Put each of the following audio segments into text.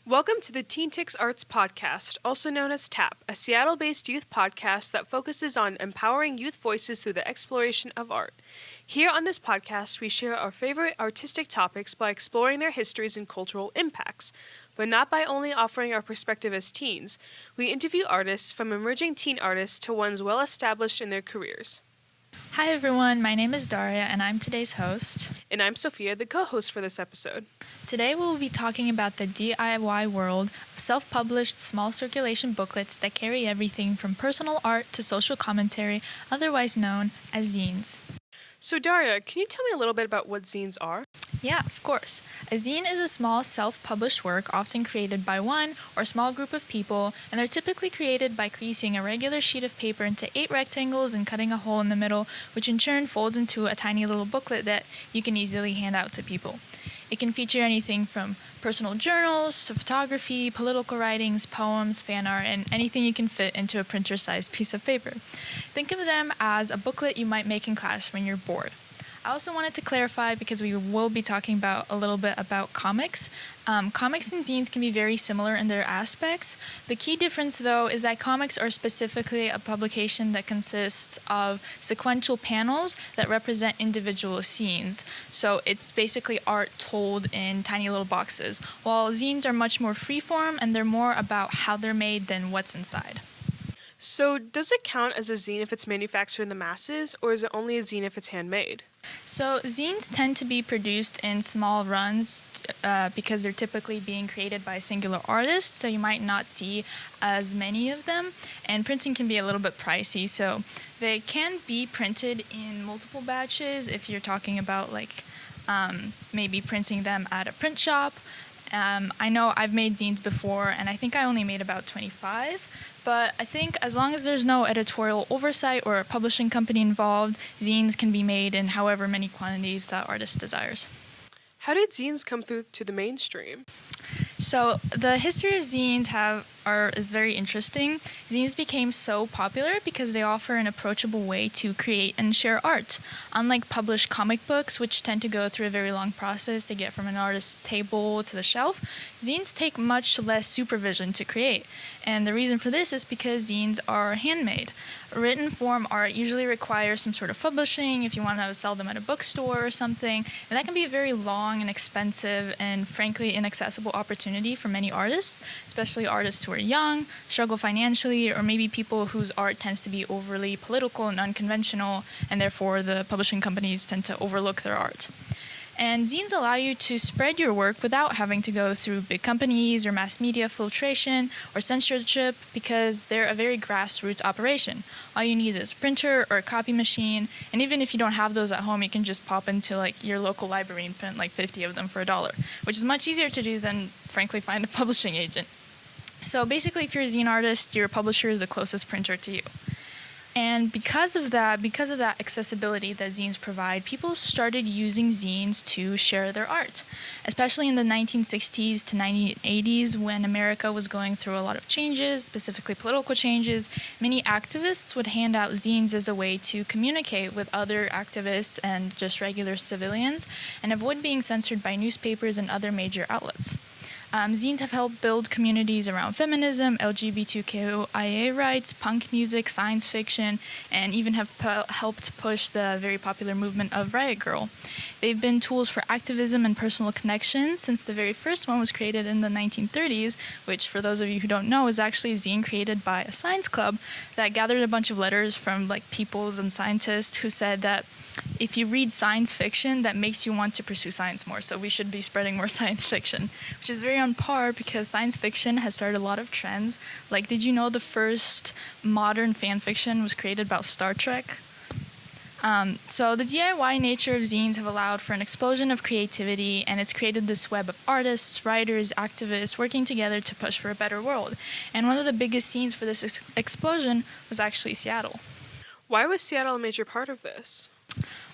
Welcome to the TeenTix Arts Podcast, also known as TAP, a Seattle-based youth podcast that focuses on empowering youth voices through the exploration of art. Here on this podcast, we share our favorite artistic topics by exploring their histories and cultural impacts, but not by only offering our perspective as teens. We interview artists from emerging teen artists to ones well-established in their careers. Hi everyone, my name is Darya and I'm today's host. And I'm Sofia, the co-host for this episode. Today we'll be talking about the DIY world of self-published small circulation booklets that carry everything from personal art to social commentary, otherwise known as zines. So Darya, can you tell me a little bit about what zines are? Yeah, of course. A zine is a small self-published work often created by one or small group of people, and they're typically created by creasing a regular sheet of paper into 8 rectangles and cutting a hole in the middle, which in turn folds into a tiny little booklet that you can easily hand out to people. It can feature anything from personal journals to photography, political writings, poems, fan art, and anything you can fit into a printer-sized piece of paper. Think of them as a booklet you might make in class when you're bored. I also wanted to clarify, because we will be talking about a little bit about comics. Comics and zines can be very similar in their aspects. The key difference, though, is that comics are specifically a publication that consists of sequential panels that represent individual scenes. So it's basically art told in tiny little boxes, while zines are much more freeform and they're more about how they're made than what's inside. So does it count as a zine if it's manufactured in the masses, or is it only a zine if it's handmade? So zines tend to be produced in small runs because they're typically being created by a singular artist, so you might not see as many of them, and printing can be a little bit pricey, so they can be printed in multiple batches if you're talking about maybe printing them at a print shop. I know I've made zines before, and I think I only made about 25. But I think as long as there's no editorial oversight or a publishing company involved, zines can be made in however many quantities the artist desires. How did zines come through to the mainstream? So the history of zines is very interesting. Zines became so popular because they offer an approachable way to create and share art. Unlike published comic books, which tend to go through a very long process to get from an artist's table to the shelf, zines take much less supervision to create. And the reason for this is because zines are handmade. Written form art usually requires some sort of publishing if you want to sell them at a bookstore or something, and that can be a very long and expensive and frankly inaccessible opportunity for many artists, especially artists who are young, struggle financially, or maybe people whose art tends to be overly political and unconventional, and therefore the publishing companies tend to overlook their art. And zines allow you to spread your work without having to go through big companies or mass media filtration or censorship, because they're a very grassroots operation. All you need is a printer or a copy machine, and even if you don't have those at home, you can just pop into your local library and print 50 of them for $1, which is much easier to do than, frankly, find a publishing agent. So basically, if you're a zine artist, your publisher is the closest printer to you. And because of that accessibility that zines provide, people started using zines to share their art. Especially in the 1960s to 1980s, when America was going through a lot of changes, specifically political changes, many activists would hand out zines as a way to communicate with other activists and just regular civilians, and avoid being censored by newspapers and other major outlets. Zines have helped build communities around feminism, LGBTQIA rights, punk music, science fiction, and even have helped push the very popular movement of Riot Grrrl. They've been tools for activism and personal connection since the very first one was created in the 1930s, which, for those of you who don't know, is actually a zine created by a science club that gathered a bunch of letters from peoples and scientists who said that if you read science fiction, that makes you want to pursue science more, so we should be spreading more science fiction, which is very on par because science fiction has started a lot of trends. Did you know the first modern fan fiction was created about Star Trek? So the DIY nature of zines have allowed for an explosion of creativity, and it's created this web of artists, writers, activists working together to push for a better world. And one of the biggest scenes for this explosion was actually Seattle. Why was Seattle a major part of this?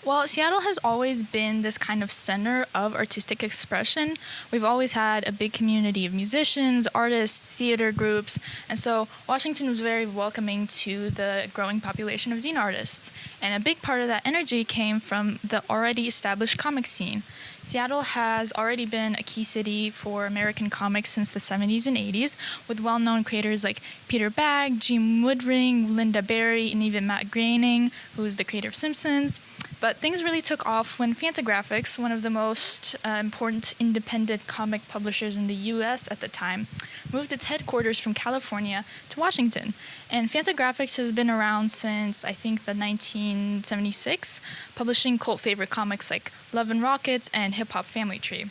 Well, Seattle has always been this kind of center of artistic expression. We've always had a big community of musicians, artists, theater groups, and so Washington was very welcoming to the growing population of zine artists. And a big part of that energy came from the already established comic scene. Seattle has already been a key city for American comics since the 70s and 80s, with well-known creators like Peter Bagge, Gene Woodring, Linda Barry, and even Matt Groening, who's the creator of Simpsons. But things really took off when Fantagraphics, one of the most important independent comic publishers in the U.S. at the time, moved its headquarters from California to Washington. And Fantagraphics has been around since, I think, the 1976, publishing cult favorite comics like Love and Rockets and Hip Hop Family Tree.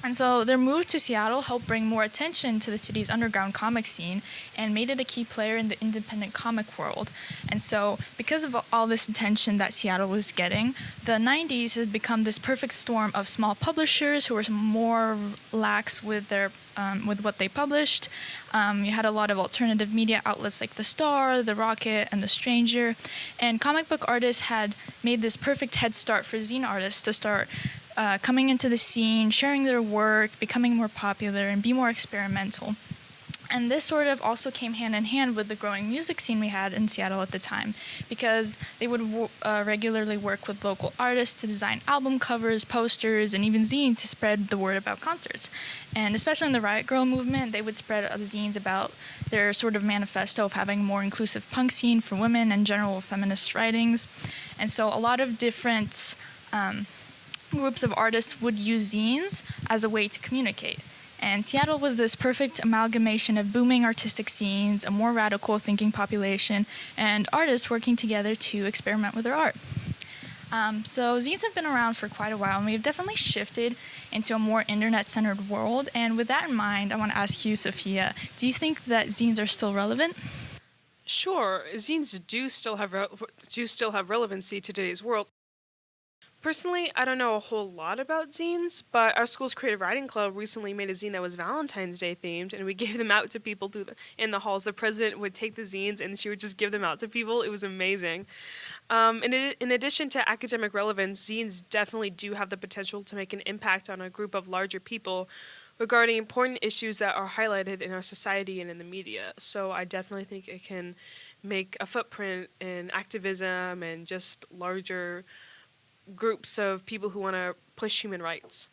And so their move to Seattle helped bring more attention to the city's underground comic scene and made it a key player in the independent comic world. And so because of all this attention that Seattle was getting, the 90s has become this perfect storm of small publishers who were more lax with their with what they published. You had a lot of alternative media outlets like The Star, The Rocket, and The Stranger. And comic book artists had made this perfect head start for zine artists to start coming into the scene, sharing their work, becoming more popular, and be more experimental. And this sort of also came hand in hand with the growing music scene we had in Seattle at the time, because they would regularly work with local artists to design album covers, posters, and even zines to spread the word about concerts. And especially in the Riot Grrrl movement, they would spread zines about their sort of manifesto of having a more inclusive punk scene for women and general feminist writings. And so a lot of different groups of artists would use zines as a way to communicate. And Seattle was this perfect amalgamation of booming artistic scenes, a more radical thinking population, and artists working together to experiment with their art. So zines have been around for quite a while, and we've definitely shifted into a more internet-centered world. And with that in mind, I want to ask you, Sophia, do you think that zines are still relevant? Sure, zines do still have relevancy to today's world. Personally, I don't know a whole lot about zines, but our school's creative writing club recently made a zine that was Valentine's Day themed, and we gave them out to people in the halls. The president would take the zines, and she would just give them out to people. It was amazing. In addition to academic relevance, zines definitely do have the potential to make an impact on a group of larger people regarding important issues that are highlighted in our society and in the media. So I definitely think it can make a footprint in activism and just larger groups of people who want to push human rights.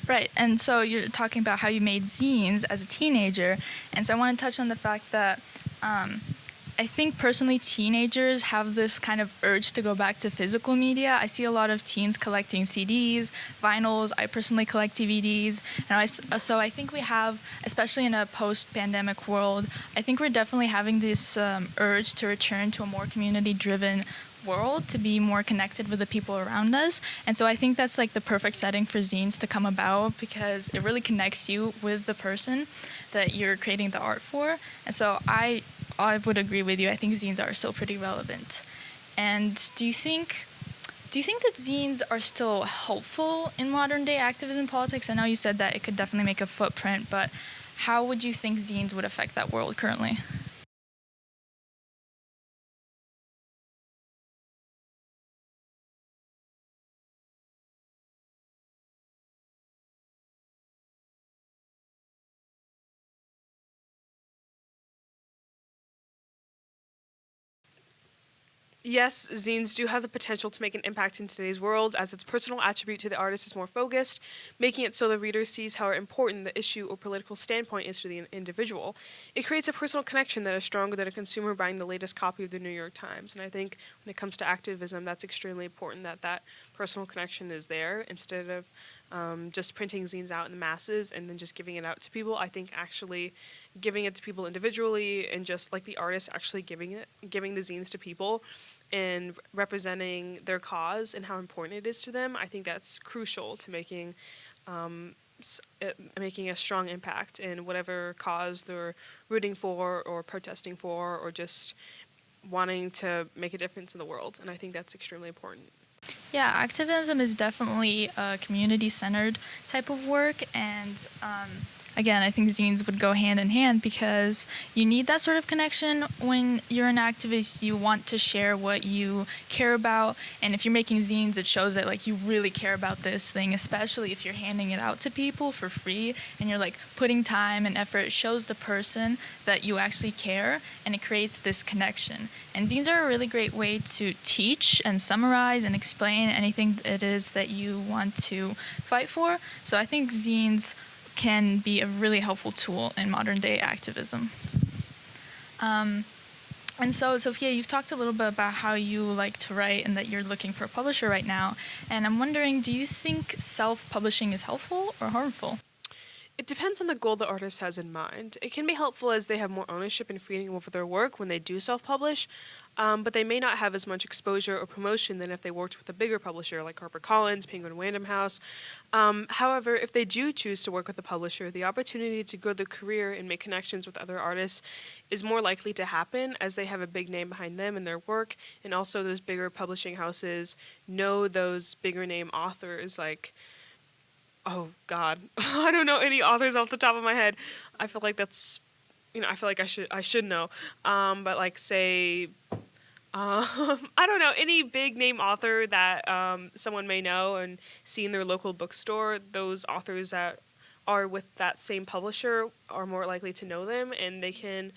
Right, and so you're talking about how you made zines as a teenager, and so I want to touch on the fact that I think personally teenagers have this kind of urge to go back to physical media. I see a lot of teens collecting CDs, vinyls. I personally collect DVDs, and so I think we have, especially in a post-pandemic world, I think we're definitely having this urge to return to a more community-driven world, to be more connected with the people around us. And so I think that's like the perfect setting for zines to come about, because it really connects you with the person that you're creating the art for. And so I would agree with you. I think zines are still pretty relevant. And do you think that zines are still helpful in modern day activism politics? I know you said that it could definitely make a footprint, but how would you think zines would affect that world currently? Yes, zines do have the potential to make an impact in today's world, as its personal attribute to the artist is more focused, making it so the reader sees how important the issue or political standpoint is to the individual. It creates a personal connection that is stronger than a consumer buying the latest copy of the New York Times. And I think when it comes to activism, that's extremely important, that personal connection is there, instead of just printing zines out in the masses and then just giving it out to people. I think actually giving it to people individually, and just like the artist actually giving the zines to people and representing their cause and how important it is to them, I think that's crucial to making a strong impact in whatever cause they're rooting for or protesting for, or just wanting to make a difference in the world. And I think that's extremely important. Yeah, activism is definitely a community-centered type of work, and again, I think zines would go hand in hand because you need that sort of connection when you're an activist. You want to share what you care about, and if you're making zines, it shows that like you really care about this thing, especially if you're handing it out to people for free and you're like putting time and effort. It shows the person that you actually care, and it creates this connection. And zines are a really great way to teach and summarize and explain anything it is that you want to fight for. So I think zines can be a really helpful tool in modern day activism. And so, Sophia, you've talked a little bit about how you like to write and that you're looking for a publisher right now. And I'm wondering, do you think self-publishing is helpful or harmful? It depends on the goal the artist has in mind. It can be helpful as they have more ownership and freedom over their work when they do self-publish, but they may not have as much exposure or promotion than if they worked with a bigger publisher like HarperCollins, Penguin Random House. However, if they do choose to work with a publisher, the opportunity to grow their career and make connections with other artists is more likely to happen as they have a big name behind them and their work, and also those bigger publishing houses know those bigger name authors like... Oh God, I don't know any authors off the top of my head. I feel like that's, I feel like I should know. But like say, I don't know any big name author that someone may know and see in their local bookstore. Those authors that are with that same publisher are more likely to know them, and they can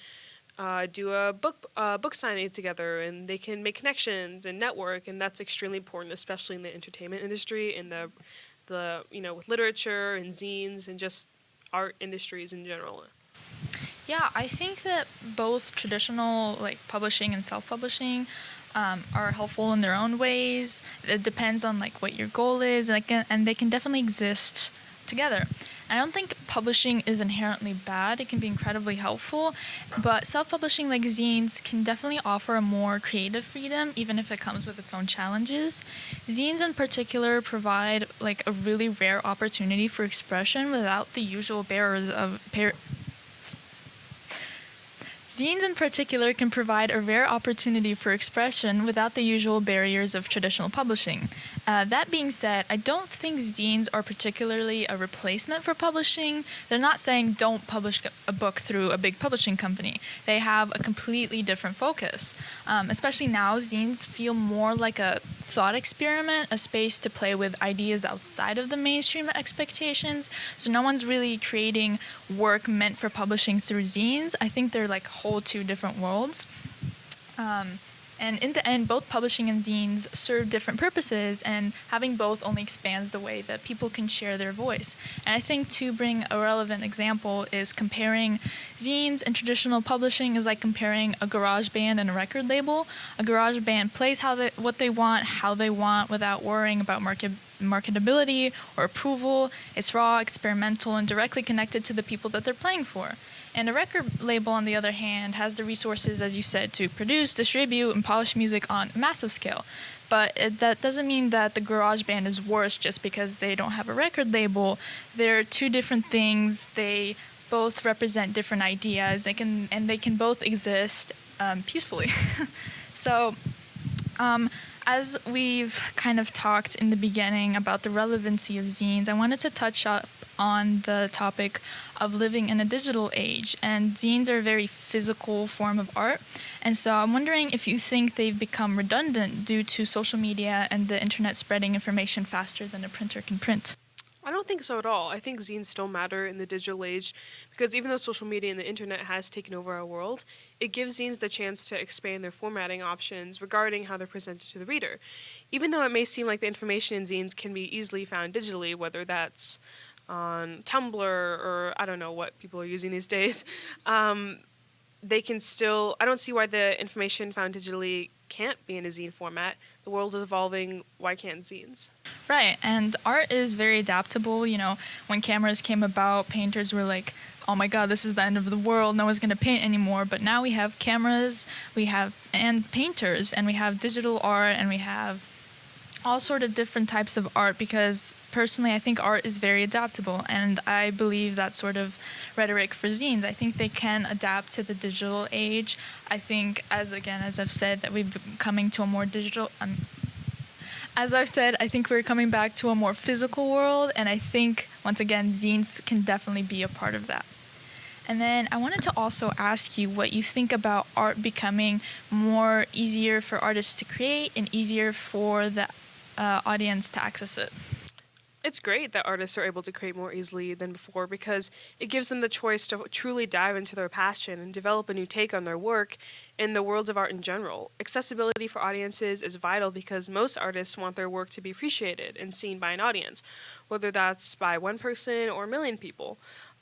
do a book signing together, and they can make connections and network, and that's extremely important, especially in the entertainment industry and the with literature and zines and just art industries in general. Yeah, I think that both traditional like publishing and self-publishing are helpful in their own ways. It depends on like what your goal is, and they can definitely exist together. I don't think publishing is inherently bad. It can be incredibly helpful, but self-publishing like zines can definitely offer a more creative freedom, even if it comes with its own challenges. Zines in particular provide like a really rare opportunity for expression without the usual barriers of Zines in particular can provide a rare opportunity for expression without the usual barriers of traditional publishing. That being said, I don't think zines are particularly a replacement for publishing. They're not saying don't publish a book through a big publishing company. They have a completely different focus. Especially now, zines feel more like a thought experiment, a space to play with ideas outside of the mainstream expectations. So no one's really creating work meant for publishing through zines. I think they're like whole two different worlds. And in the end, both publishing and zines serve different purposes, and having both only expands the way that people can share their voice. And I think to bring a relevant example is comparing zines and traditional publishing is like comparing a garage band and a record label. A garage band plays what they want, how they want, without worrying about marketability or approval. It's raw, experimental, and directly connected to the people that they're playing for. And a record label, on the other hand, has the resources, as you said, to produce, distribute, and polish music on a massive scale. But that doesn't mean that the garage band is worse just because they don't have a record label. They're two different things. They both represent different ideas. They can both exist peacefully. So, as we've kind of talked in the beginning about the relevancy of zines, I wanted to touch up on the topic of living in a digital age. And zines are a very physical form of art. And so I'm wondering if you think they've become redundant due to social media and the internet spreading information faster than a printer can print. I don't think so at all. I think zines still matter in the digital age because even though social media and the internet has taken over our world, it gives zines the chance to expand their formatting options regarding how they're presented to the reader. Even though it may seem like the information in zines can be easily found digitally, whether that's on Tumblr or I don't know what people are using these days, they can still... I don't see why the information found digitally can't be in a zine format. The world is evolving. Why can't zines? Right, and art is very adaptable. You know, when cameras came about, painters were like, oh my god, this is the end of the world, no one's going to paint anymore. But now we have cameras, and painters, and we have digital art, and we have all sort of different types of art, because personally I think art is very adaptable, and I believe that sort of rhetoric for zines. I think they can adapt to the digital age. I think, as I've said, that we're coming to a more digital... as I've said, I think we're coming back to a more physical world, and I think, once again, zines can definitely be a part of that. And then I wanted to also ask you what you think about art becoming more easier for artists to create and easier for the audience to access it. It's great that artists are able to create more easily than before because it gives them the choice to truly dive into their passion and develop a new take on their work in the worlds of art in general. Accessibility for audiences is vital because most artists want their work to be appreciated and seen by an audience, whether that's by one person or a million people.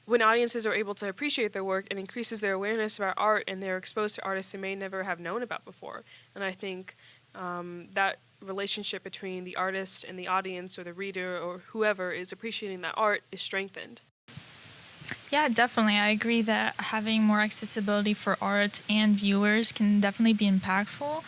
When audiences are able to appreciate their work, it increases their awareness about art and they're exposed to artists they may never have known about before. And I think that relationship between the artist and the audience or the reader or whoever is appreciating that art is strengthened. Yeah, definitely. I agree that having more accessibility for art and viewers can definitely be impactful.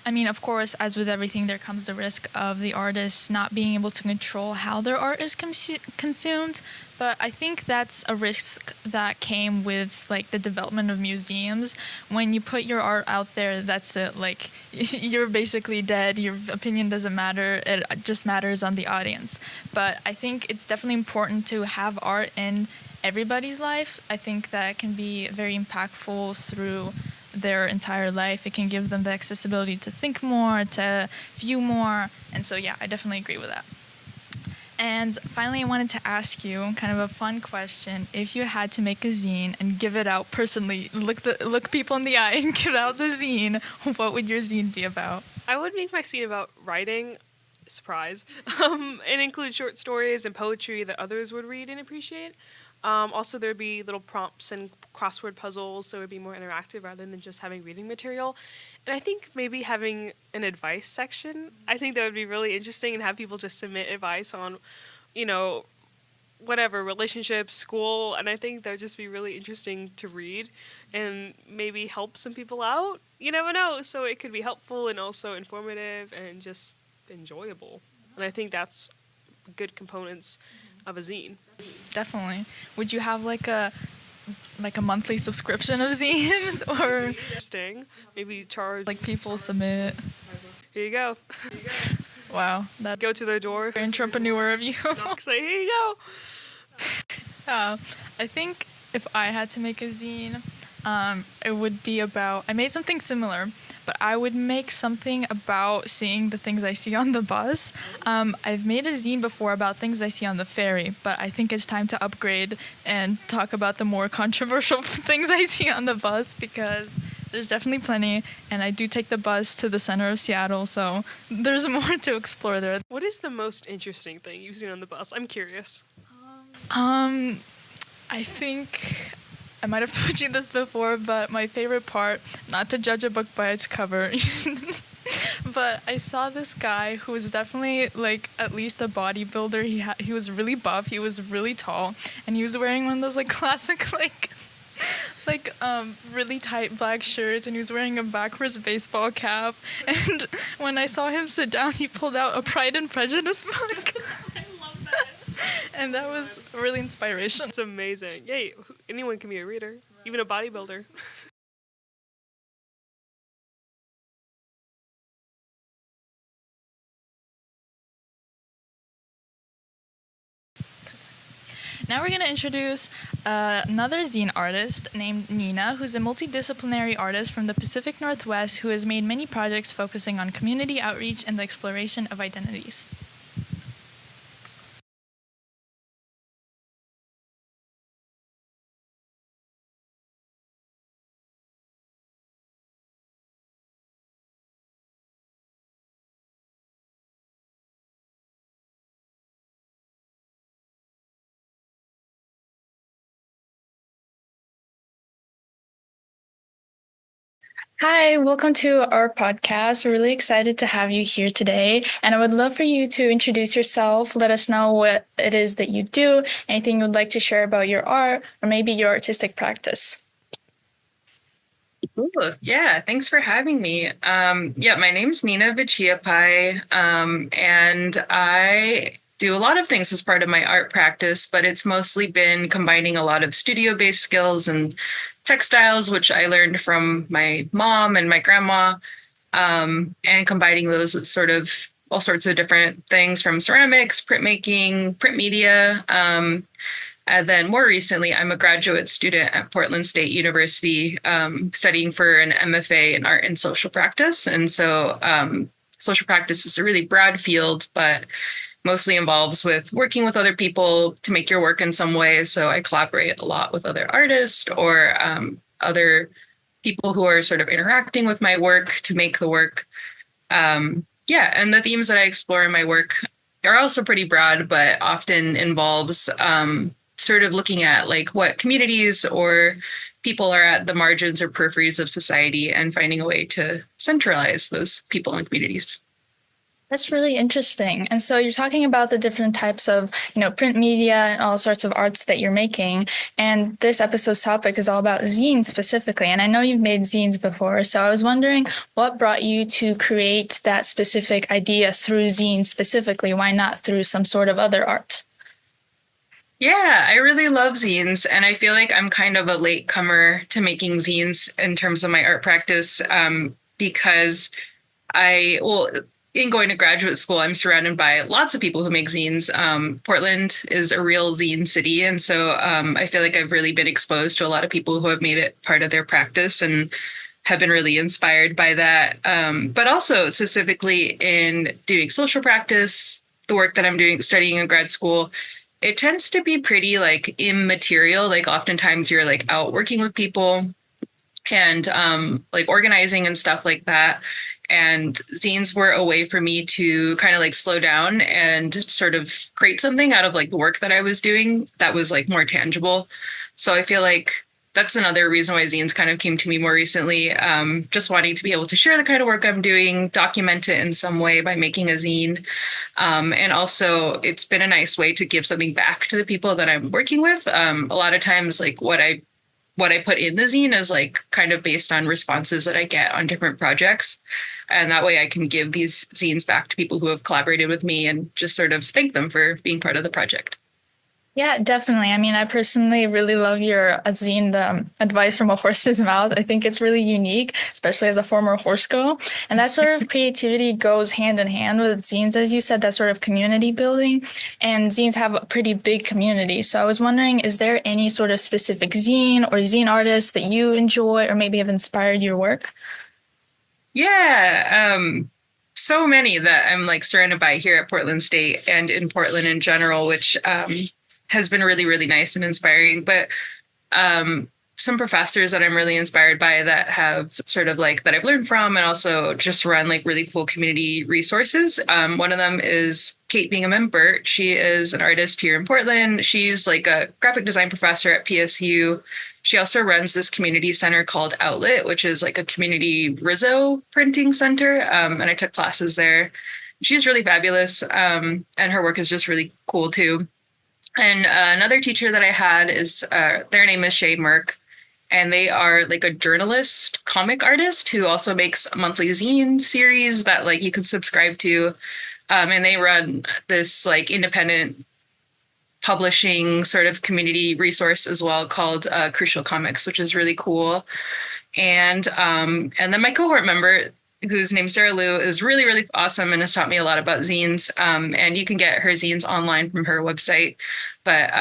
I mean, of course, as with everything, there comes the risk of the artists not being able to control how their art is consumed. But I think that's a risk that came with like the development of museums. When you put your art out there, that's it. Like you're basically dead. Your opinion doesn't matter. It just matters on the audience. But I think it's definitely important to have art in everybody's life. I think that can be very impactful through their entire life. It can give them the accessibility to think more, to view more. And so, yeah, I definitely agree with that. And finally, I wanted to ask you kind of a fun question. If you had to make a zine and give it out personally, look people in the eye and give out the zine, what would your zine be about? I would make my zine about writing, surprise, and include short stories and poetry that others would read and appreciate. Also, there'd be little prompts and crossword puzzles, so it would be more interactive rather than just having reading material. And I think maybe having an advice section, I think that would be really interesting and have people just submit advice on, whatever, relationships, school, and I think that would just be really interesting to read and maybe help some people out. You never know, so it could be helpful and also informative and just enjoyable. And I think that's good components of a zine. Definitely. Would you have like a monthly subscription of zines or Interesting. Maybe charge like people submit? Here you go. Wow, that Go to their door. entrepreneur of you. Say here you go. I think if I had to make a zine, it would be about, I made something similar, but I would make something about seeing the things I see on the bus. I've made a zine before about things I see on the ferry, but I think it's time to upgrade and talk about the more controversial things I see on the bus because there's definitely plenty, and I do take the bus to the center of Seattle, so there's more to explore there. What is the most interesting thing you've seen on the bus? I'm curious. I think I might have told you this before, but my favorite part, not to judge a book by its cover, but I saw this guy who was definitely like at least a bodybuilder. He was really buff, he was really tall, and he was wearing one of those like classic really tight black shirts, and he was wearing a backwards baseball cap. And when I saw him sit down, he pulled out a Pride and Prejudice book. I love that. And that was really inspirational. It's amazing. Yay, anyone can be a reader, even a bodybuilder. Now we're going to introduce another zine artist named Nina, who's a multidisciplinary artist from the Pacific Northwest who has made many projects focusing on community outreach and the exploration of identities. Hi, welcome to our podcast. We're really excited to have you here today. And I would love for you to introduce yourself, let us know what it is that you do, anything you would like to share about your art, or maybe your artistic practice. Ooh, yeah, thanks for having me. My name's Nina Vichiapai, and I do a lot of things as part of my art practice, but it's mostly been combining a lot of studio-based skills and textiles, which I learned from my mom and my grandma, and combining those sort of all sorts of different things from ceramics, printmaking, print media. And then more recently, I'm a graduate student at Portland State University, studying for an MFA in art and social practice. And so social practice is a really broad field, but mostly involves with working with other people to make your work in some way. So I collaborate a lot with other artists or other people who are sort of interacting with my work to make the work. And the themes that I explore in my work are also pretty broad, but often involves sort of looking at like what communities or people are at the margins or peripheries of society and finding a way to centralize those people and communities. That's really interesting. And so you're talking about the different types of, print media and all sorts of arts that you're making. And this episode's topic is all about zines specifically. And I know you've made zines before. So I was wondering what brought you to create that specific idea through zines specifically? Why not through some sort of other art? Yeah, I really love zines. And I feel like I'm kind of a latecomer to making zines in terms of my art practice because in going to graduate school, I'm surrounded by lots of people who make zines. Portland is a real zine city. And so I feel like I've really been exposed to a lot of people who have made it part of their practice and have been really inspired by that. But also specifically in doing social practice, the work that I'm doing, studying in grad school, it tends to be pretty like immaterial. Like oftentimes you're like out working with people and like organizing and stuff like that. And zines were a way for me to kind of like slow down and sort of create something out of like the work that I was doing that was like more tangible. So I feel like that's another reason why zines kind of came to me more recently. Just wanting to be able to share the kind of work I'm doing, document it in some way by making a zine. And also it's been a nice way to give something back to the people that I'm working with. A lot of times like what I put in the zine is like kind of based on responses that I get on different projects. And that way I can give these zines back to people who have collaborated with me and just sort of thank them for being part of the project. Yeah, definitely. I mean, I personally really love your zine, the advice from a horse's mouth. I think it's really unique, especially as a former horse girl. And that sort of creativity goes hand in hand with zines, as you said, that sort of community building. And zines have a pretty big community. So I was wondering, is there any sort of specific zine or zine artists that you enjoy or maybe have inspired your work? Yeah, so many that I'm like surrounded by here at Portland State and in Portland in general, which has been really, really nice and inspiring. But some professors that I'm really inspired by that have sort of like that I've learned from and also just run like really cool community resources. One of them is Kate Bingham and Burt. She is an artist here in Portland. She's like a graphic design professor at PSU. She also runs this community center called Outlet, which is like a community Rizzo printing center. And I took classes there. She's really fabulous. And her work is just really cool too. And another teacher that I had is, their name is Shay Merck. And they are like a journalist, comic artist who also makes a monthly zine series that like you can subscribe to. And they run this like independent publishing sort of community resource as well called Crucial Comics, which is really cool. And then my cohort member, whose name's Sarah Lou, is really, really awesome and has taught me a lot about zines. And you can get her zines online from her website. But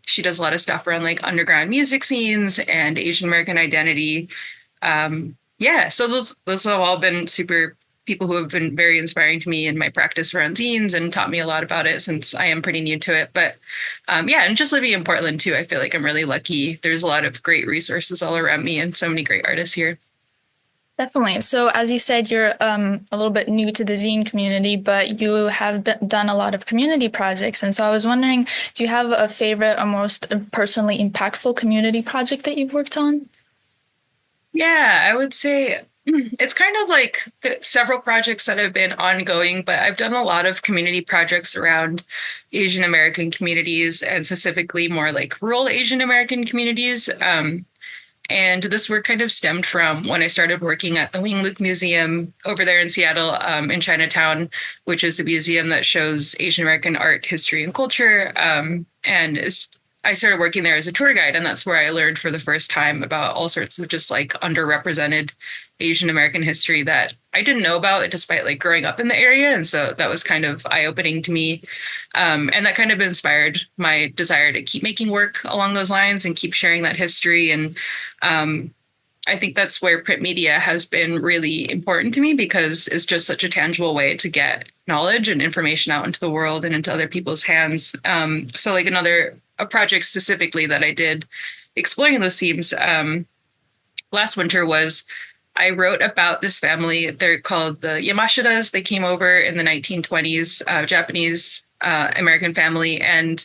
she does a lot of stuff around like underground music scenes and Asian American identity. So those have all been super people who have been very inspiring to me in my practice around zines and taught me a lot about it since I am pretty new to it. But and just living in Portland too, I feel like I'm really lucky. There's a lot of great resources all around me and so many great artists here. Definitely. So as you said, you're a little bit new to the zine community, but you have done a lot of community projects. And so I was wondering, do you have a favorite or most personally impactful community project that you've worked on? Yeah, I would say it's kind of like several projects that have been ongoing, but I've done a lot of community projects around Asian American communities and specifically more like rural Asian American communities. And this work kind of stemmed from when I started working at the Wing Luke Museum over there in Seattle, in Chinatown, which is a museum that shows Asian American art, history, and culture, and is I started working there as a tour guide, and that's where I learned for the first time about all sorts of just like underrepresented Asian American history that I didn't know about despite like growing up in the area. And so that was kind of eye-opening to me. And that kind of inspired my desire to keep making work along those lines and keep sharing that history. And I think that's where print media has been really important to me, because it's just such a tangible way to get knowledge and information out into the world and into other people's hands. So like a project specifically that I did exploring those themes last winter was I wrote about this family. They're called the Yamashitas. They came over in the 1920s, Japanese American family, and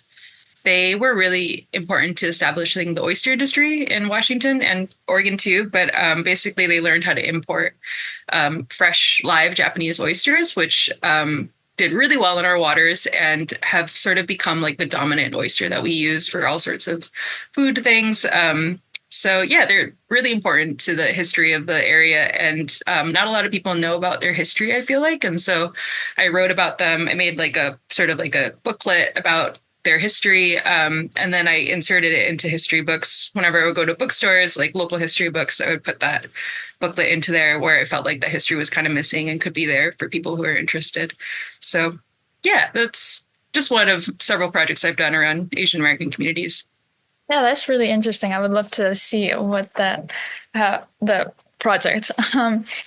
they were really important to establishing the oyster industry in Washington and Oregon too. But basically, they learned how to import fresh live Japanese oysters, which did really well in our waters and have sort of become like the dominant oyster that we use for all sorts of food things. So yeah, they're really important to the history of the area, and not a lot of people know about their history, I feel like. And so I wrote about them. I made like a sort of like a booklet about their history. And then I inserted it into history books. Whenever I would go to bookstores, like local history books, I would put that booklet into there where I felt like the history was kind of missing and could be there for people who are interested. So yeah, that's just one of several projects I've done around Asian American communities. Yeah, that's really interesting. I would love to see what the project.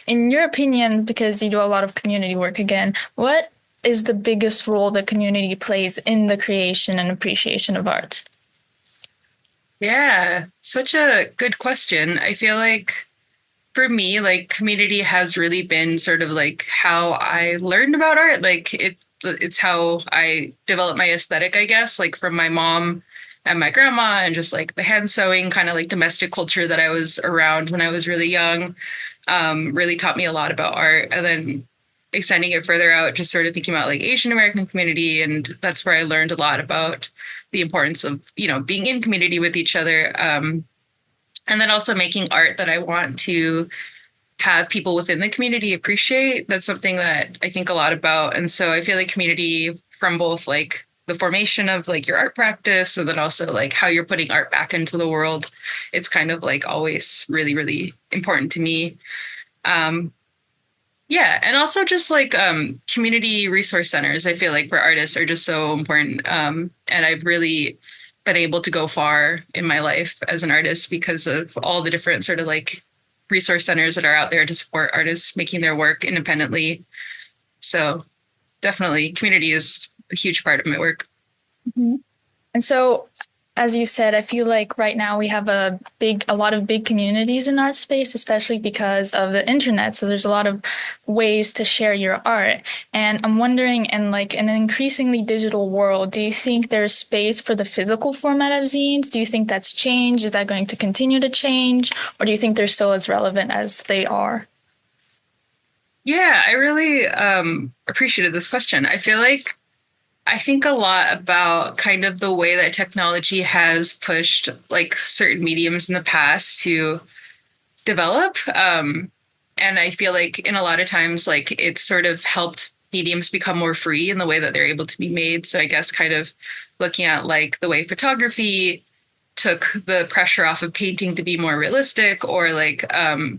In your opinion, because you do a lot of community work again, what is the biggest role the community plays in the creation and appreciation of art? Yeah, such a good question. I feel like for me, like community has really been sort of like how I learned about art. Like it's how I developed my aesthetic, I guess, like from my mom and my grandma, and just like the hand sewing kind of like domestic culture that I was around when I was really young, really taught me a lot about art. And then extending it further out, just sort of thinking about like Asian American community. And that's where I learned a lot about the importance of, being in community with each other. And then also making art that I want to have people within the community appreciate. That's something that I think a lot about. And so I feel like community from both like the formation of like your art practice and then also like how you're putting art back into the world. It's kind of like always really, really important to me. Yeah, and also just like community resource centers, I feel like for artists are just so important. And I've really been able to go far in my life as an artist because of all the different sort of like resource centers that are out there to support artists making their work independently. So definitely community is a huge part of my work. Mm-hmm. And so, as you said, I feel like right now we have a lot of big communities in art space, especially because of the internet. So there's a lot of ways to share your art. And I'm wondering, in like an increasingly digital world, do you think there's space for the physical format of zines? Do you think that's changed? Is that going to continue to change? Or do you think they're still as relevant as they are? Yeah, I really appreciated this question. I think a lot about kind of the way that technology has pushed like certain mediums in the past to develop. And I feel like in a lot of times, like it's sort of helped mediums become more free in the way that they're able to be made. So I guess kind of looking at like the way photography took the pressure off of painting to be more realistic, or like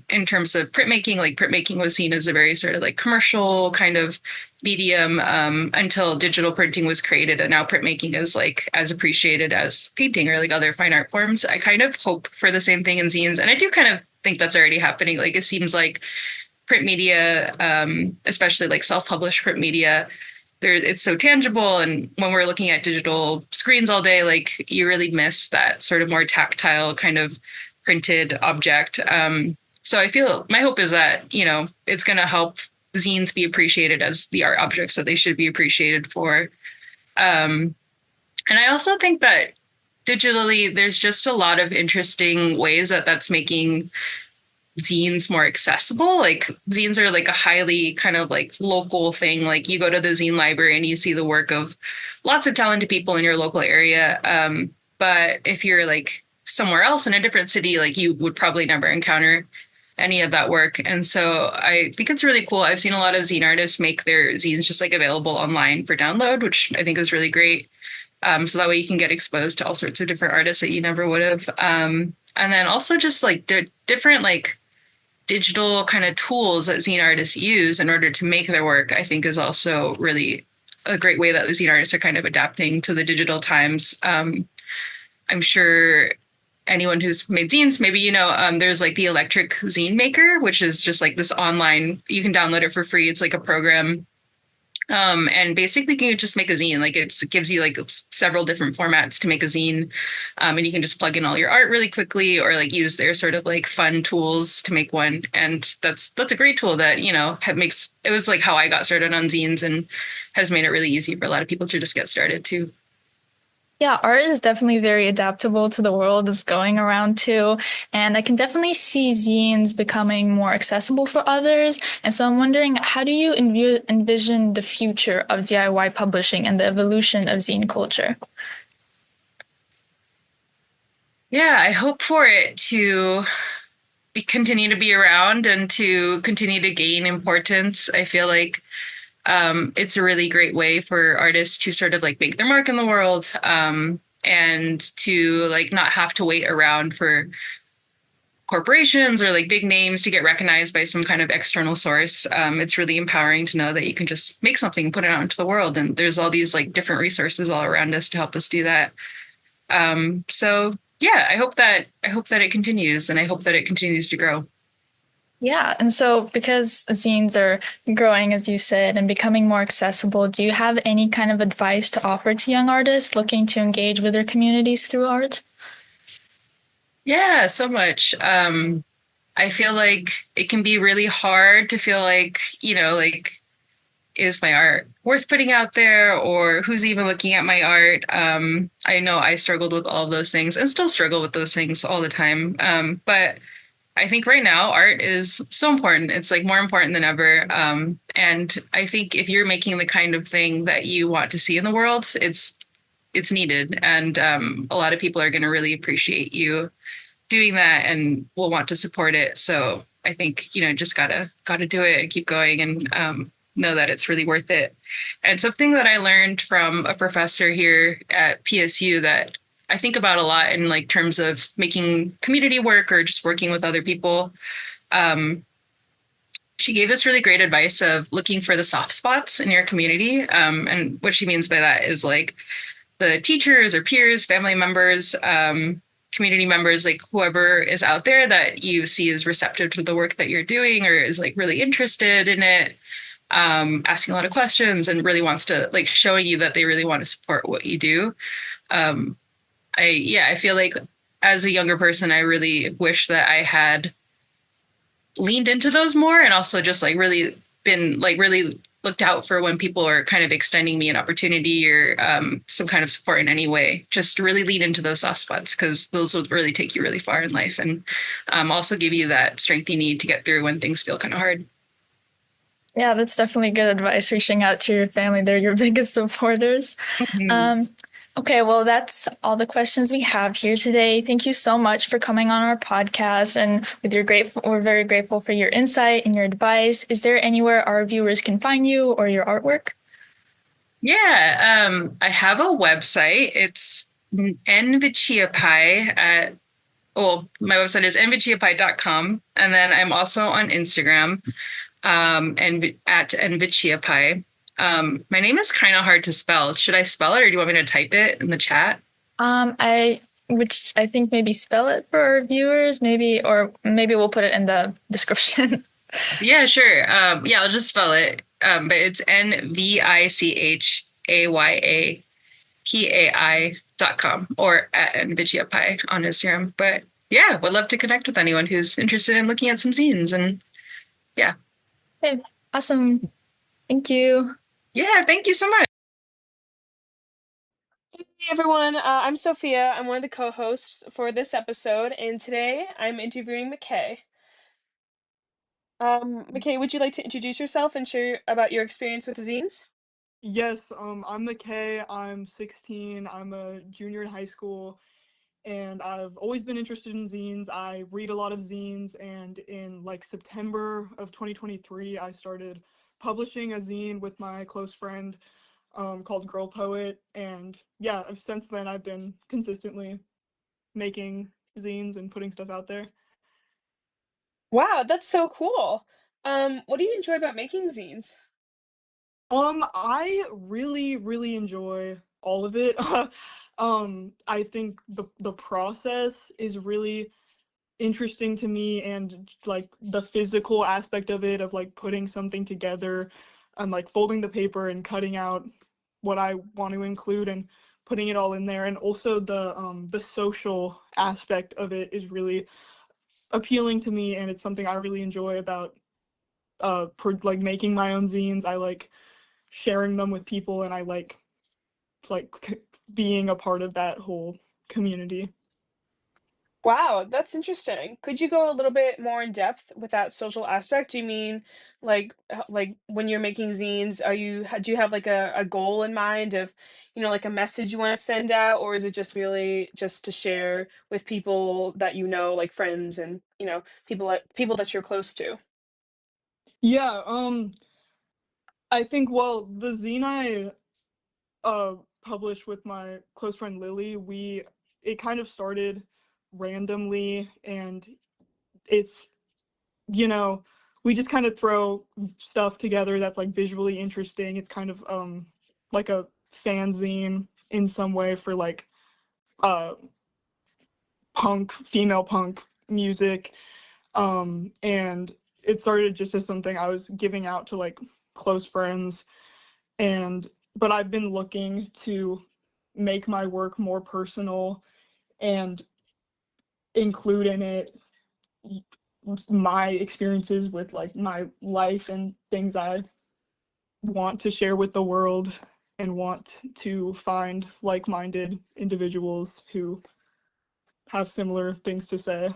in terms of printmaking, like printmaking was seen as a very sort of like commercial kind of medium until digital printing was created, and now printmaking is like as appreciated as painting or like other fine art forms. I kind of hope for the same thing in zines, and I do kind of think that's already happening. Like it seems like print media, especially like self-published print media, it's so tangible. And when we're looking at digital screens all day, like you really miss that sort of more tactile kind of printed object. So I feel my hope is that, it's going to help zines be appreciated as the art objects that they should be appreciated for. And I also think that digitally, there's just a lot of interesting ways that that's making zines more accessible. Like zines are like a highly kind of like local thing. Like you go to the zine library and you see the work of lots of talented people in your local area. But if you're like somewhere else in a different city, like you would probably never encounter any of that work. And so I think it's really cool. I've seen a lot of zine artists make their zines just like available online for download, which I think is really great. So that way you can get exposed to all sorts of different artists that you never would have. And then also just like the different like digital kind of tools that zine artists use in order to make their work, I think is also really a great way that the zine artists are kind of adapting to the digital times. I'm sure anyone who's made zines, maybe there's like the electric zine maker, which is just like this online, you can download it for free. It's like a program. And basically you can just make a zine. Like it gives you like several different formats to make a zine. And you can just plug in all your art really quickly or like use their sort of like fun tools to make one. And that's a great tool that, it was like how I got started on zines and has made it really easy for a lot of people to just get started too. Yeah, art is definitely very adaptable to the world it's going around too. And I can definitely see zines becoming more accessible for others. And so I'm wondering, how do you envision the future of DIY publishing and the evolution of zine culture? Yeah, I hope for it to continue to be around and to continue to gain importance. I feel like it's a really great way for artists to sort of like make their mark in the world, and to like not have to wait around for corporations or like big names to get recognized by some kind of external source. It's really empowering to know that you can just make something, put it out into the world, and there's all these like different resources all around us to help us do that. So yeah, I hope that it continues, and I hope that it continues to grow. Yeah, and so because zines are growing, as you said, and becoming more accessible, do you have any kind of advice to offer to young artists looking to engage with their communities through art? Yeah, so much. I feel like it can be really hard to feel like, like, is my art worth putting out there, or who's even looking at my art? I know I struggled with all of those things and still struggle with those things all the time. But I think right now art is so important. It's like more important than ever. And I think if you're making the kind of thing that you want to see in the world, it's needed. And a lot of people are going to really appreciate you doing that and will want to support it. So I think, just gotta do it and keep going, and know that it's really worth it. And something that I learned from a professor here at PSU that I think about a lot in like terms of making community work or just working with other people. She gave us really great advice of looking for the soft spots in your community. And what she means by that is like the teachers or peers, family members, community members, like whoever is out there that you see is receptive to the work that you're doing or is like really interested in it, asking a lot of questions and really wants to like showing you that they really want to support what you do. I feel like as a younger person, I really wish that I had leaned into those more, and also just like really been like really looked out for when people are kind of extending me an opportunity or some kind of support in any way. Just really lean into those soft spots, because those will really take you really far in life, and also give you that strength you need to get through when things feel kind of hard. Yeah, that's definitely good advice, reaching out to your family. They're your biggest supporters. Mm-hmm. Okay, well, that's all the questions we have here today. Thank you so much for coming on our podcast, and we're very grateful for your insight and your advice. Is there anywhere our viewers can find you or your artwork? Yeah, I have a website. It's nvichiapai my website is nvichiapai.com, and then I'm also on Instagram, and at nvichiapai. My name is kind of hard to spell. Should I spell it, or do you want me to type it in the chat? I think maybe spell it for our viewers, or maybe we'll put it in the description. Yeah, sure. Yeah, I'll just spell it. But it's nvichiapai.com or at nvichiapai on Instagram. But yeah, would love to connect with anyone who's interested in looking at some zines, and yeah. Okay, awesome. Thank you. Yeah, thank you so much. Hey everyone, I'm Sophia. I'm one of the co-hosts for this episode, and today I'm interviewing McKay. McKay, would you like to introduce yourself and share about your experience with the zines? Yes, I'm McKay. I'm 16. I'm a junior in high school, and I've always been interested in zines. I read a lot of zines, and in like September of 2023, I started publishing a zine with my close friend. called Girl Poet, and yeah, since then I've been consistently making zines and putting stuff out there. Wow, that's so cool. What do you enjoy about making zines? I really, really enjoy all of it. I think the process is really interesting to me, and like the physical aspect of it, of like putting something together and like folding the paper and cutting out what I want to include and putting it all in there, and also the social aspect of it is really appealing to me, and it's something I really enjoy about like making my own zines. I like sharing them with people, and I like being a part of that whole community. Wow, that's interesting. Could you go a little bit more in depth with that social aspect? Do you mean like when you're making zines, do you have like a goal in mind of, like a message you want to send out, or is it just really just to share with people that like friends and, people that you're close to? Yeah, I think, well, the zine I published with my close friend Lily, it kind of started randomly, and it's, you know, we just kind of throw stuff together that's like visually interesting. It's kind of like a fanzine in some way for like uh female punk music. And it started just as something I was giving out to like close friends, and but I've been looking to make my work more personal and include in it my experiences with like my life and things I want to share with the world, and want to find like-minded individuals who have similar things to say.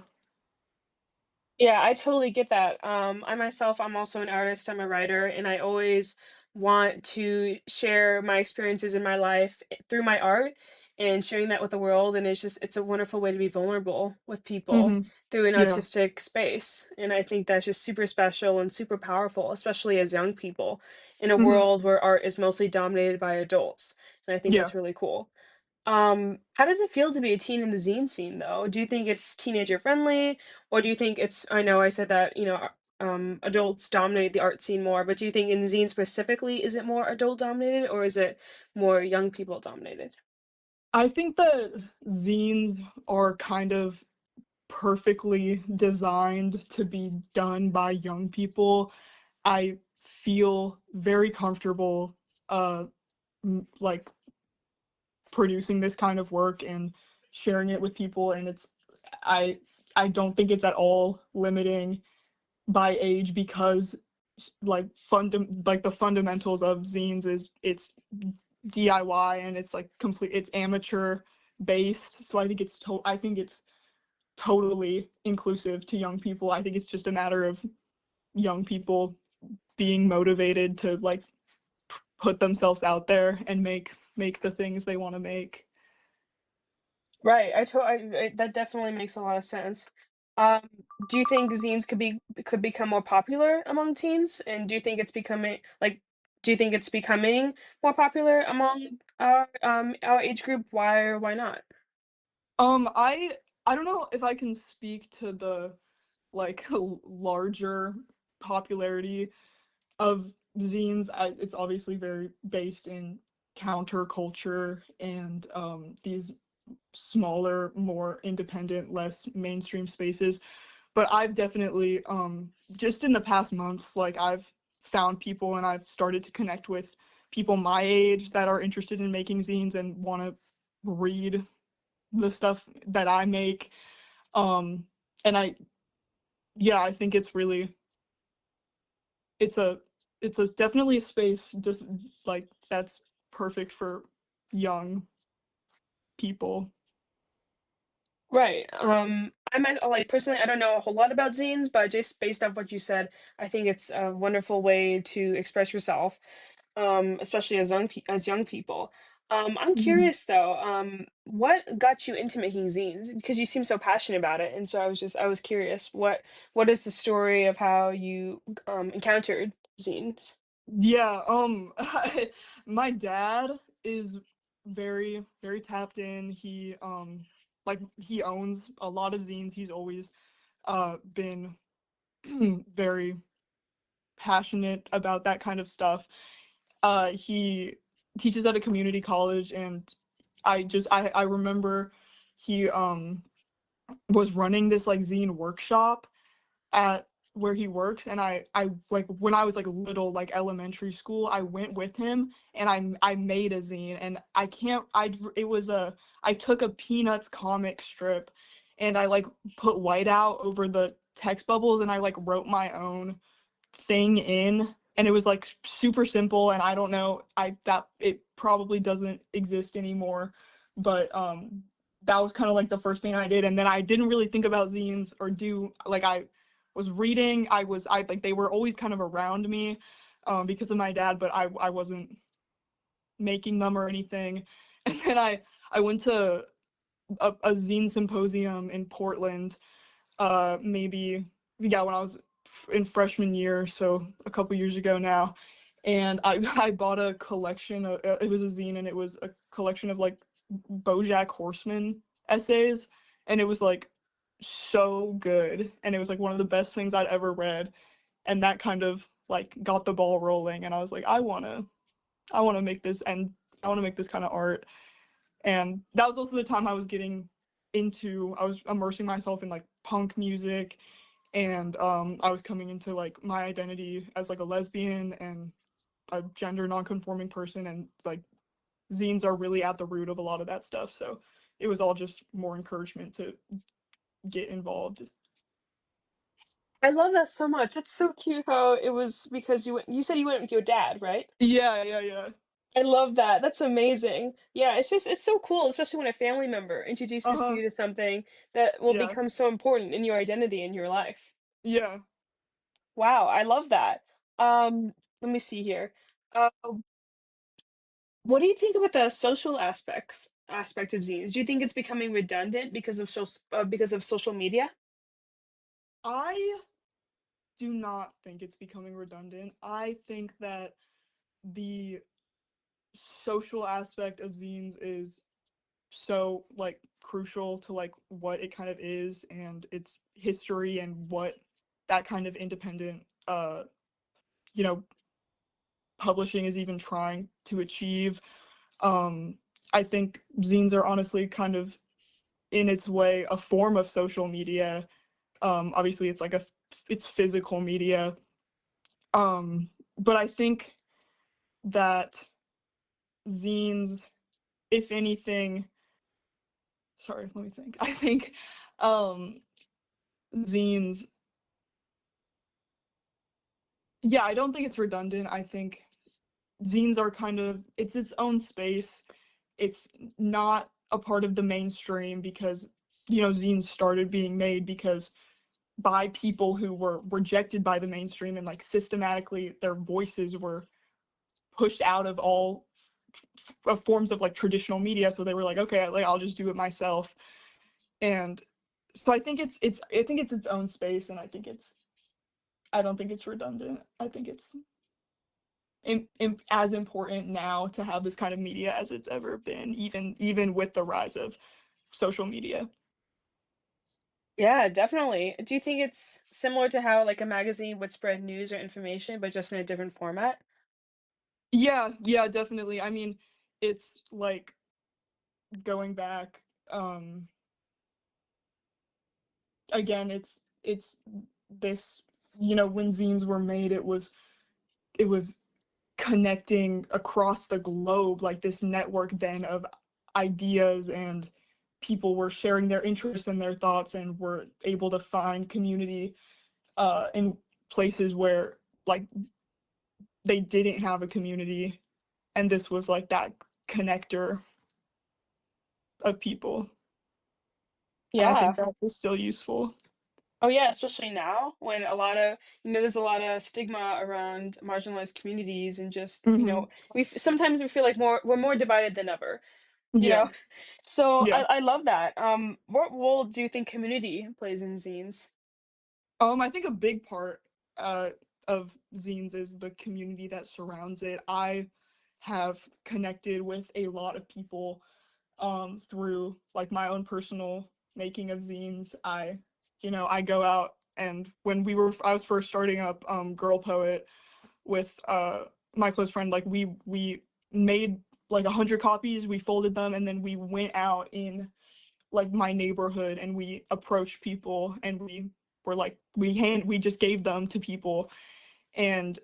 Yeah, I totally get that. I myself, I'm also an artist, I'm a writer, and I always want to share my experiences in my life through my art and sharing that with the world. And it's a wonderful way to be vulnerable with people Hmm. through an Yeah. artistic space. And I think that's just super special and super powerful, especially as young people in a Hmm. world where art is mostly dominated by adults. And I think Yeah. that's really cool. How does it feel to be a teen in the zine scene, though? Do you think it's teenager friendly, or do you think I know I said that, adults dominate the art scene more, but do you think in zine specifically, is it more adult dominated or is it more young people dominated? I think that zines are kind of perfectly designed to be done by young people. I feel very comfortable uh like producing this kind of work and sharing it with people, and I I don't think it's at all limiting by age, because like the fundamentals of zines is it's DIY, and it's like it's amateur based. So I think it's totally inclusive to young people. I think it's just a matter of young people being motivated to like put themselves out there and make the things they want to make. Right. That definitely makes a lot of sense. Um, do you think zines could become more popular among teens? And do you think it's becoming more popular among our age group? Why or why not? I don't know if I can speak to the like larger popularity of zines. It's obviously very based in counterculture and these smaller, more independent, less mainstream spaces. But I've definitely just in the past months, like I've found people, and I've started to connect with people my age that are interested in making zines and want to read the stuff that I make. Um, and yeah, I think it's a it's a definitely a space just like that's perfect for young people. Right. Like personally, I don't know a whole lot about zines, but just based off what you said, I think it's a wonderful way to express yourself, especially as young people. I'm Mhm. curious though, what got you into making zines? Because you seem so passionate about it, and so I was curious, what is the story of how you encountered zines? Yeah, my dad is very, very tapped in. Like he owns a lot of zines. He's always been very passionate about that kind of stuff. He teaches at a community college, and I remember he was running this like zine workshop at where he works, and I like when I was like little, like elementary school, I went with him and I made a zine. And I can't I it was a I took a Peanuts comic strip and I like put whiteout over the text bubbles, and I like wrote my own thing in, and it was like super simple. And I don't know, I that it probably doesn't exist anymore, but that was kind of like the first thing I did. And then I didn't really think about zines or do like I was reading. I like they were always kind of around me because of my dad, but I wasn't making them or anything. And then I went to a zine symposium in Portland, maybe, yeah, when I was in freshman year, so a couple years ago now. And I bought a collection of, it was a zine, and it was a collection of like BoJack Horseman essays, and it was like so good, and it was like one of the best things I'd ever read. And that kind of like got the ball rolling, and I was like, I want to make this, and I want to make this kind of art. And that was also the time I was immersing myself in like punk music, and I was coming into like my identity as like a lesbian and a gender nonconforming person, and like zines are really at the root of a lot of that stuff. So it was all just more encouragement to get involved. I love that so much. That's so cute how it was because you said you went with your dad, right? Yeah, yeah, yeah. I love that. That's amazing. Yeah, it's so cool, especially when a family member introduces Uh-huh. you to something that will Yeah. become so important in your identity in your life. Yeah. Wow, I love that. Let me see here. Uh, what do you think about the social aspect of zines? Do you think it's becoming redundant because of social media? I do not think it's becoming redundant. I think that the social aspect of zines is so like crucial to like what it kind of is and its history and what that kind of independent you know publishing is even trying to achieve. um I think zines are honestly kind of in its way a form of social media. Obviously it's physical media. But I think that zines, if anything, sorry, let me think. I think um zines, yeah, I don't think it's redundant. I think zines are kind of, it's its own space. It's not a part of the mainstream because zines started being made because by people who were rejected by the mainstream, and like systematically their voices were pushed out of all forms of like traditional media. So they were like, okay, like I'll just do it myself. And so I think it's its own space, and I don't think it's redundant. I think it's as important now to have this kind of media as it's ever been, even with the rise of social media. Yeah, definitely. Do you think it's similar to how like a magazine would spread news or information, but just in a different format? Yeah, yeah, definitely. I mean, it's like going back, again, it's this, when zines were made, it was connecting across the globe, like this network then of ideas, and people were sharing their interests and their thoughts, and were able to find community in places where like they didn't have a community, and this was like that connector of people. And I think Yeah. that is still useful. Oh yeah, especially now when a lot of, there's a lot of stigma around marginalized communities and just, Hmm. sometimes we feel like we're more divided than ever, you Yeah, know? So yeah. I love that. What role do you think community plays in zines? I think a big part uh of zines is the community that surrounds it. I have connected with a lot of people through like my own personal making of zines. I go out, and when I was first starting up Girl Poet with my close friend, like we made like 100 copies, we folded them, and then we went out in like my neighborhood and we approached people, and we were like we just gave them to people. And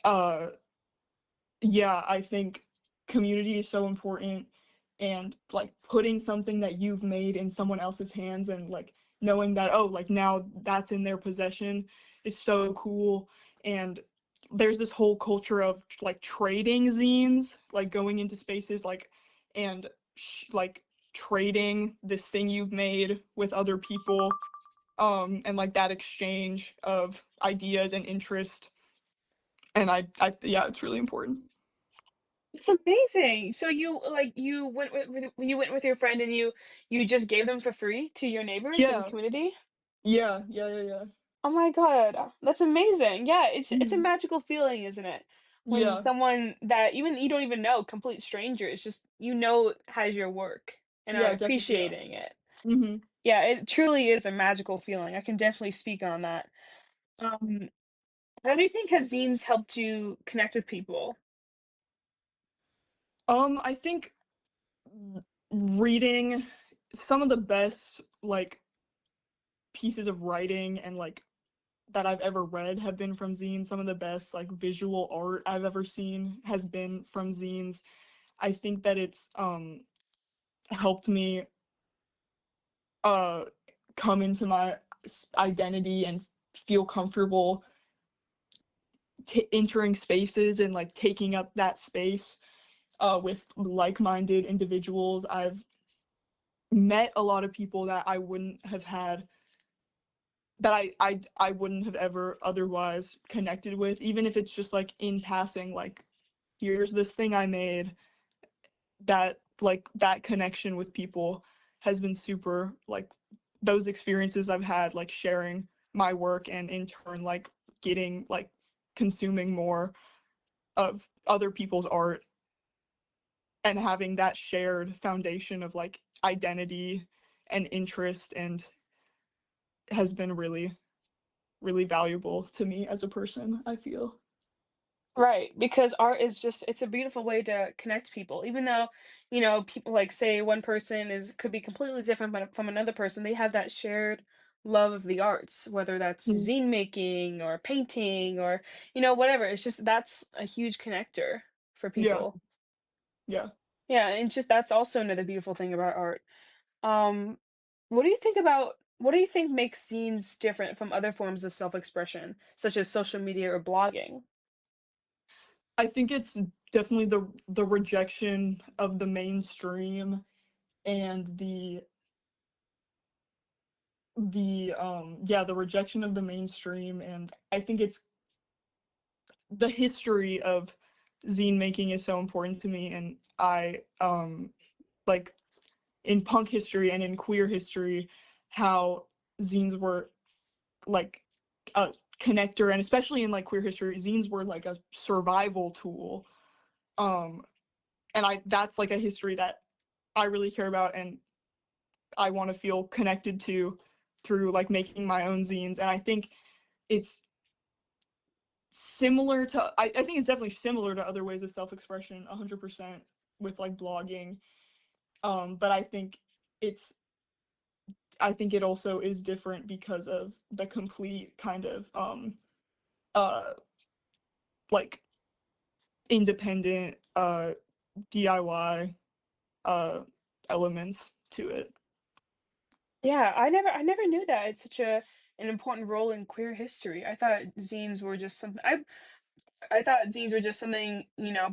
uh yeah, I think community is so important, and like putting something that you've made in someone else's hands and like knowing that, oh, like now that's in their possession is so cool. And there's this whole culture of like trading zines, like going into spaces like and like trading this thing you've made with other people, and like that exchange of ideas and interest. And I yeah, it's really important. It's amazing. So you went you went with your friend and you just gave them for free to your neighbors and Yeah, community? yeah. Oh my God, that's amazing. Yeah, it's a Mhm. magical feeling, isn't it? When Yeah, someone that even you don't even know, complete strangers, just has your work and are yeah, definitely, yeah. appreciating it. Mhm. Yeah, it truly is a magical feeling. I can definitely speak on that. Um, how do you think have zines helped you connect with people? I think reading some of the best like pieces of writing and like that I've ever read have been from zines. Some of the best like visual art I've ever seen has been from zines. I think that it's helped me uh come into my identity and feel comfortable entering spaces and like taking up that space with like-minded individuals. I've met a lot of people that I wouldn't have had that I wouldn't have ever otherwise connected with, even if it's just like in passing, like here's this thing I made. That like that connection with people has been super, like those experiences I've had like sharing my work and in turn like getting like consuming more of other people's art and having that shared foundation of like identity and interest and has been really valuable to me as a person, I feel. Right, because art is just it's a beautiful way to connect people. Even though, people like say one person is could be completely different from another person, they have that shared love of the arts, whether that's Mm, zine making or painting or, whatever. It's just that's a huge connector for yeah, people. yeah. Yeah, and just that's also another beautiful thing about art. Um, what do you think makes zines different from other forms of self-expression, such as social media or blogging? I think it's definitely the rejection of the mainstream and the rejection of the mainstream. And I think it's the history of zine making is so important to me. And I like in punk history and in queer history, how zines were like a connector, and especially in like queer history, zines were like a survival tool. um and I that's like a history that I really care about and I want to feel connected to through like making my own zines. And I think it's similar to I think it's definitely similar to other ways of self-expression 100% with like blogging. But it's I think it also is different because of the complete kind of uh like independent DIY uh elements to it. Yeah, I never knew that it's such an important role in queer history. I thought zines were just something,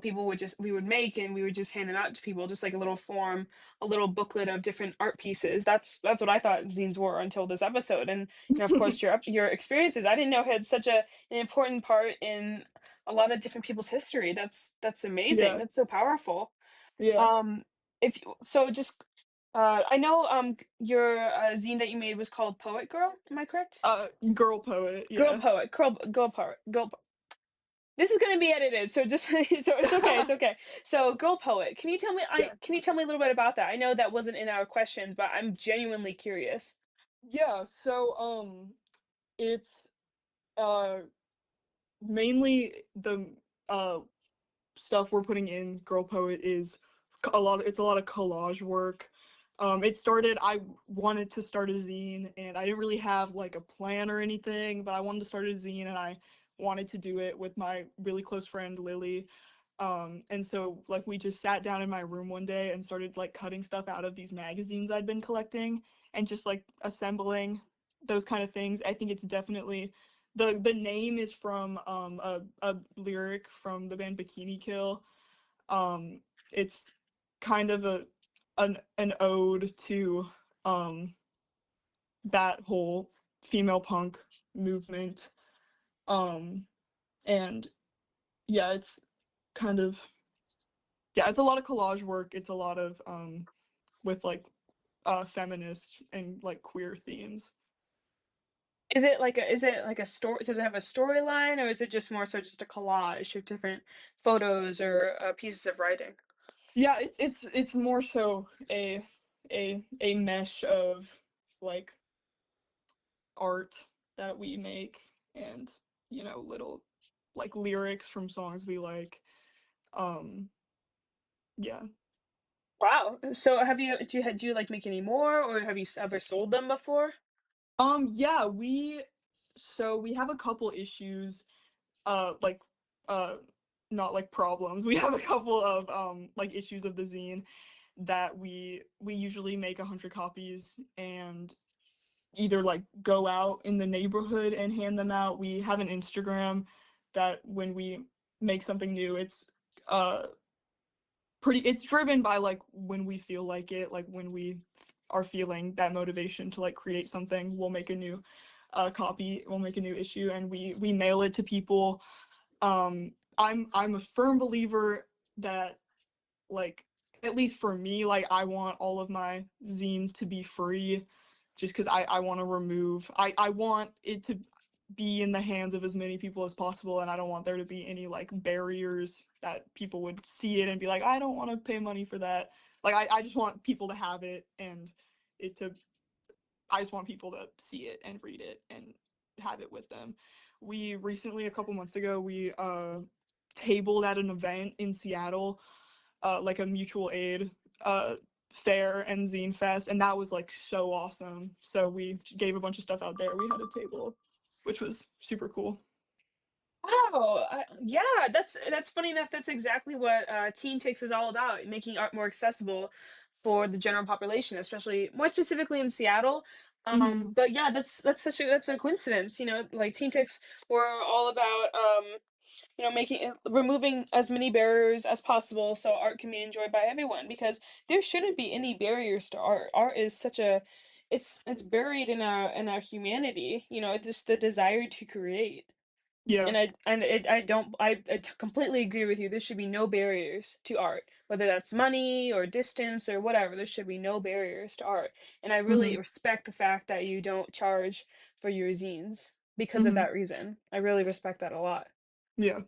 people would just we would make and we would just hand them out to people, just like a little form, a little booklet of different art pieces. That's what I thought zines were until this episode. And of course your experiences. I didn't know had such an important part in a lot of different people's history. That's amazing. Yeah, That's so powerful. yeah. Um, if so, just I know your zine that you made was called Poet Girl. Am I correct? Girl poet, Girl yeah. poet, girl poet, this is gonna be edited, so just so it's okay, it's okay. So, girl poet, can you tell me? Yeah. Can you tell me a little bit about that? I know that wasn't in our questions, but I'm genuinely curious. Yeah, so it's uh mainly the stuff we're putting in Girl Poet is it's a lot of collage work. It started, I wanted to start a zine and I didn't really have like a plan or anything, but I wanted to start a zine and I wanted to do it with my really close friend Lily. And so like we just sat down in my room one day and started like cutting stuff out of these magazines I'd been collecting and just like assembling those kind of things. I think it's definitely the name is from a lyric from the band Bikini Kill. It's kind of an ode to um that whole female punk movement. Um and yeah, it's kind of yeah, it's a lot of collage work. It's a lot of with like feminist and like queer themes. Is it like a story? Does it have a storyline, or is it just more so just a collage of different photos or pieces of writing? Yeah, it's more so a mesh of like art that we make and little like lyrics from songs we like. Um yeah. Wow. So do you like make any more, or have you ever sold them before? Yeah, we have a couple issues like uh not like problems. We have a couple of like issues of the zine that we usually make 100 copies and either like go out in the neighborhood and hand them out. We have an Instagram that when we make something new, uh it's driven by like when we feel like it, like when we are feeling that motivation to like create something, we'll make a new copy, we'll make a new issue and we mail it to people. I'm a firm believer that like at least for me, like I want all of my zines to be free just because I want to I want it to be in the hands of as many people as possible and I don't want there to be any like barriers that people would see it and be like, I don't want to pay money for that. Like I just want people to have it and it to I just want people to see it and read it and have it with them. We recently, a couple months ago, we tabled at an event in Seattle, like a mutual aid fair and zine fest, and that was like so awesome. So we gave a bunch of stuff out there. We had a table, which was super cool. Wow. Yeah, that's funny enough. That's exactly what TeenTix is all about, making art more accessible for the general population, especially more specifically in Seattle. Hmm. But yeah, that's a coincidence. Like TeenTix, we're all about removing as many barriers as possible so art can be enjoyed by everyone because there shouldn't be any barriers to art. Art is such a it's buried in our humanity. Just the desire to create. Yeah. I don't completely agree with you. There should be no barriers to art, whether that's money or distance or whatever. There should be no barriers to art, and I really Hmm. respect the fact that you don't charge for your zines because of Hmm. that reason. I really respect that a lot. Yeah.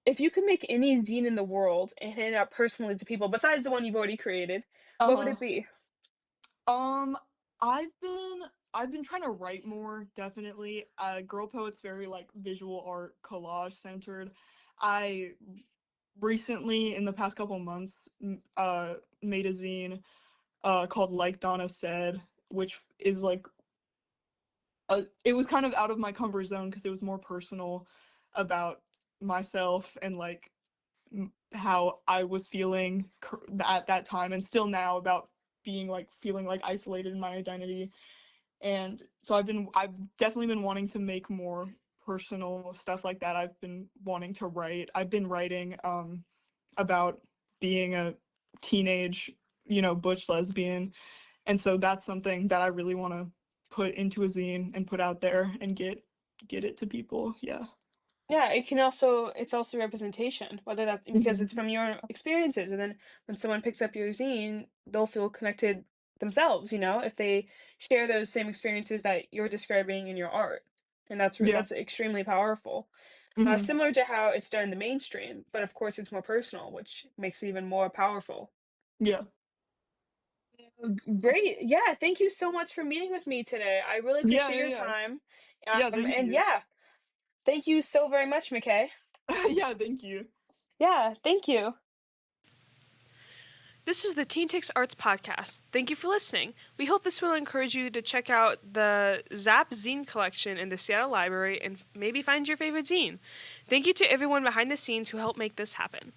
If you could make any zine in the world and hand it out personally to people besides the one you've already created, what would Uh-huh. it be? Um, I've been trying to write more, definitely. Girl Poet's very like visual art collage centered. I recently, in the past couple months, made a zine called Like Donna Said, which is like it was kind of out of my comfort zone because it was more personal about myself and like how I was feeling at that time and still now about being like feeling like isolated in my identity. And so I've definitely been wanting to make more personal stuff like that. I've been wanting to write. I've been writing about being a teenage, butch lesbian. And so that's something that I really want to put into a zine and put out there and get it to people. Yeah. Yeah, it's also representation, whether that because it's Hmm. from your experiences, and then when someone picks up your zine, they'll feel connected themselves, if they share those same experiences that you're describing in your art, and Yeah. that's extremely powerful. Hmm. Similar to how it's done in the mainstream, but of course it's more personal, which makes it even more powerful. Yeah. Great, yeah. Thank you so much for meeting with me today. I really Yeah. appreciate Yeah. your Yeah. time, Yeah. Thank and you. yeah, thank you so very much, McKay. Yeah. Thank you. Yeah, thank you. This was the TeenTix Arts Podcast. Thank you for listening. We hope this will encourage you to check out the Zap Zine collection in the Seattle Library and maybe find your favorite zine. Thank you to everyone behind the scenes who helped make this happen.